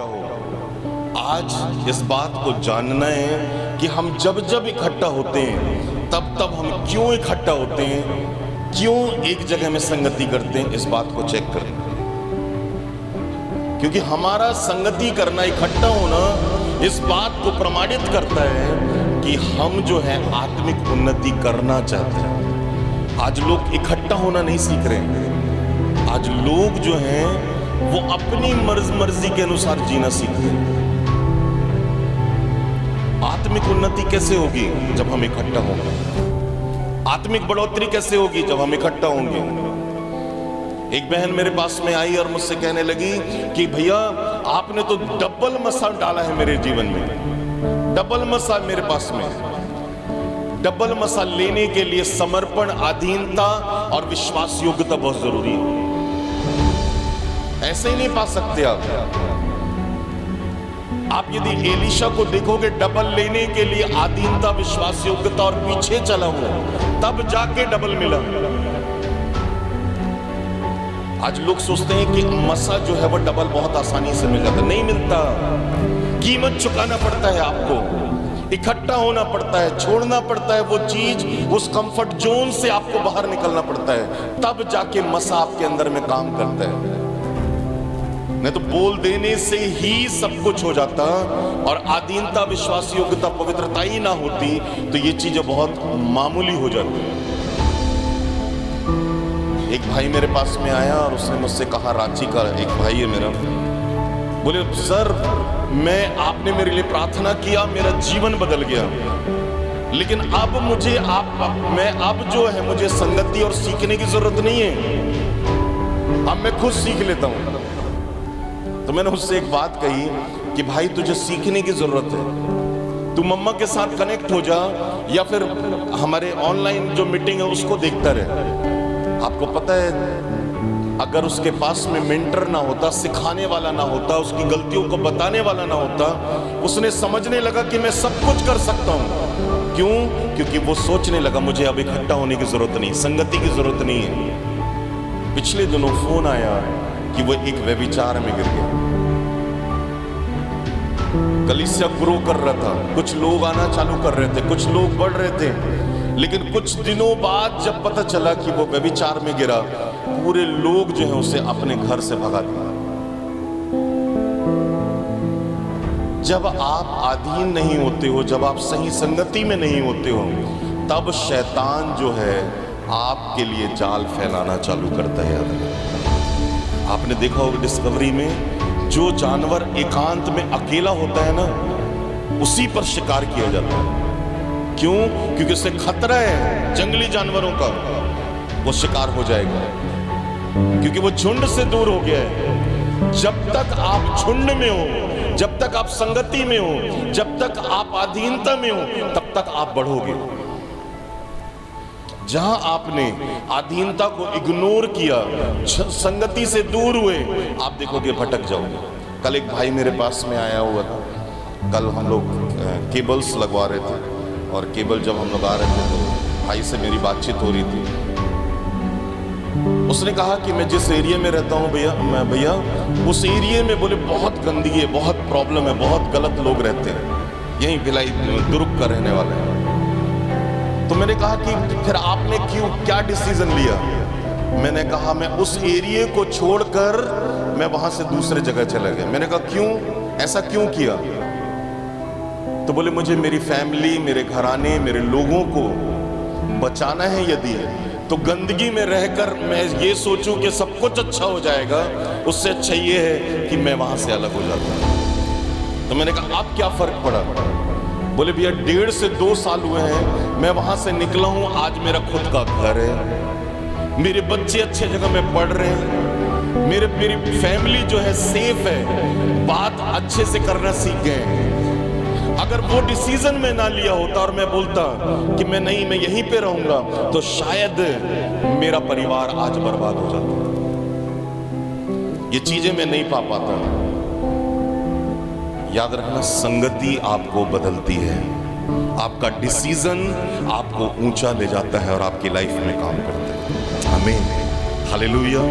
इकट्ठा हो। आज इस बात को जानना है कि हम जब जब इकट्ठा होते हैं तब तब हम क्यों इकट्ठा होते हैं, क्यों एक जगह में संगति करते हैं, इस बात को चेक करें। क्योंकि हमारा संगति करना, इकट्ठा होना इस बात को प्रमाणित करता है कि हम जो है आत्मिक उन्नति करना चाहते हैं। आज लोग इकट्ठा होना नहीं सीख रहे हैं। आज लोग जो हैं वो अपनी मर्जी के अनुसार जीना सीख रहे हैं। आत्मिक उन्नति कैसे होगी? जब हम इकट्ठा होंगे। आत्मिक बढ़ोतरी कैसे होगी? जब हम इकट्ठा होंगे। एक बहन मेरे पास में आई और मुझसे कहने लगी कि भैया आपने तो डबल मसाल डाला है मेरे जीवन में। डबल मसाल मेरे पास में। डबल मसाल लेने के लिए समर्पण, अधीनता और विश्वास योग्यता बहुत जरूरी है। ऐसे ही नहीं पा सकते आप यदि एलीशा को देखोगे, डबल लेने के लिए अधीनता, विश्वास योग्यता और पीछे चला हुआ, तब जाके डबल मिला। आज लोग सोचते हैं कि मसा जो है वो डबल बहुत आसानी से मिल जाता। नहीं मिलता। कीमत चुकाना पड़ता है आपको, इकट्ठा होना पड़ता है, छोड़ना पड़ता है वो चीज, उस कंफर्ट जोन से आपको बाहर निकलना पड़ता है, तब जाके मसा आपके अंदर में काम करता है। नहीं तो बोल देने से ही सब कुछ हो जाता, और अधीनता, विश्वास योग्यता, पवित्रता ही ना होती तो ये चीजें बहुत मामूली हो जाती। एक भाई मेरे पास में आया और उसने मुझसे कहा, रांची का एक भाई है मेरा, बोले सर आपने मेरे लिए प्रार्थना किया, मेरा जीवन बदल गया, लेकिन अब मुझे अब जो है मुझे संगति और सीखने की जरूरत नहीं है, अब मैं खुद सीख लेता हूं। तो मैंने उससे एक बात कही कि भाई तुझे सीखने की जरूरत है, तू मम्मा के साथ कनेक्ट हो जा या फिर हमारे ऑनलाइन जो मीटिंग है उसको देखता रहे। आपको पता है अगर उसके पास में मेंटर ना होता, सिखाने वाला ना होता, उसकी गलतियों को बताने वाला ना होता, उसने समझने लगा कि मैं सब कुछ कर सकता हूं। क्यों? क्योंकि वो सोचने लगा मुझे अब इकट्ठा होने की जरूरत नहीं, संगति की जरूरत नहीं है। पिछले दिनों फोन आया कि वो एक व्यभिचार में गिर गया। कलीसिया ग्रो कर रहा था, कुछ लोग आना चालू कर रहे थे, कुछ लोग बढ़ रहे थे, लेकिन कुछ दिनों बाद जब पता चला कि वो व्यभिचार में गिरा, पूरे लोग जो है उसे अपने घर से भगा दिया। जब आप अधीन नहीं होते हो, जब आप सही संगति में नहीं होते हो, तब शैतान जो है आपके लिए जाल फैलाना चालू करता है। आपने देखा होगा डिस्कवरी में जो जानवर एकांत में अकेला होता है ना, उसी पर शिकार किया जाता है। क्यों? क्योंकि उसे खतरा है जंगली जानवरों का, वो शिकार हो जाएगा, क्योंकि वो झुंड से दूर हो गया है। जब तक आप झुंड में हो, जब तक आप संगति में हो, जब तक आप अधीनता में हो, तब तक आप बढ़ोगे। जहां आपने अधीनता को इग्नोर किया, संगति से दूर हुए, आप देखोगे भटक जाओगे। कल एक भाई मेरे पास में आया हुआ था, कल हम लोग केबल्स लगवा रहे थे, और केबल जब हम लोग आ रहे थे तो भाई से मेरी बातचीत हो रही थी। उसने कहा कि मैं जिस एरिया में रहता हूँ भैया उस एरिया में बोले बहुत गंदगी है, बहुत प्रॉब्लम है, बहुत गलत लोग रहते हैं, यहीं भिलाई दुर्ग का रहने वाले हैं। तो मैंने कहा कि फिर आपने क्या डिसीजन लिया? मैंने कहा मैं उस एरिया को छोड़कर मैं वहां से दूसरे जगह चला गया। मैंने कहा क्यों, ऐसा क्यों किया? तो बोले मुझे मेरी फैमिली, मेरे घराने, मेरे लोगों को बचाना है, यदि तो गंदगी में रहकर मैं ये सोचूं कि सब कुछ अच्छा हो जाएगा, उससे अच्छा ये है कि मैं वहां से अलग हो जाता हूं। तो मैंने कहा अब क्या फर्क पड़ा? बोले भैया 1.5 से 2 साल हुए हैं मैं वहां से निकला हूं, आज मेरा खुद का घर है, मेरे बच्चे अच्छे जगह में पढ़ रहे हैं, मेरी फैमिली जो है सेफ है, बात अच्छे से करना सीख गए हैं। अगर वो डिसीजन में ना लिया होता और मैं बोलता कि मैं यहीं पे रहूंगा, तो शायद मेरा परिवार आज बर्बाद हो जाता। ये चीजें मैं नहीं पा पाता। याद रखना, संगति आपको बदलती है, आपका डिसीजन आपको ऊंचा ले जाता है और आपकी लाइफ में काम करता है। आमीन, हालेलुया।